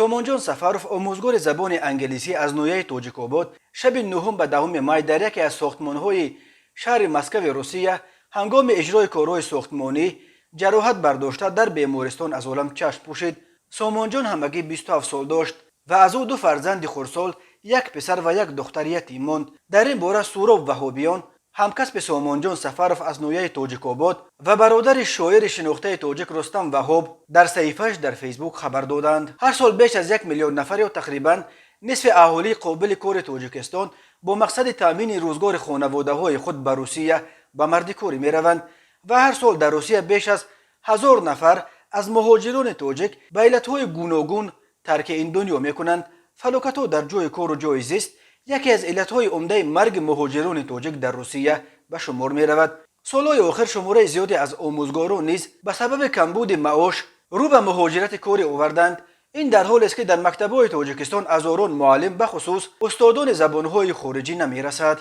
سومونجان سفروف آموزگار زبان انگلیسی از نویه توجیک‌آباد شب 9 به 10 مای در یکی از ساختمان‌های شهر مسکو روسیه هنگام اجرای کارهای ساختمانی جراحت برداشته در بیمارستان از عالم چشم پوشید. سومونجان همگی 27 سال داشت و از او 2 فرزند خردسال، یک پسر و یک دختر یتیم ماند. در این باره سهراب وهابیان، همکسب سومونجان سفروف از نویه توجیک‌آباد و برادر شاعر شناخته توجیک رستم وهاب در صحیفه‌اش در فیسبوک خبر دادند. هر سال بیش از 1 میلیون نفر یا تقریباً نصف اهالی قابل کار توجیکستان با مقصد تامین روزگار خانواده‌های خود به روسیه به مردکاری می‌روند و هر سال در روسیه بیش از 1000 نفر از مهاجران توجیک به علت‌های گوناگون ترک این دنیا می‌کنند. فلاکت‌ها در جای کار و جای زیست یکی از علت‌های عمده مرگ مهاجران توجیک در روسیه به شمار می‌رود. سال‌های آخر شماره زیادی از آموزگاران نیز به سبب کمبود معاش رو به مهاجرت کاری آوردند. این در حالی است که در مکتب‌های توجیکستان هزاران معلم به خصوص استادان زبان‌های خارجی نمی‌رسد.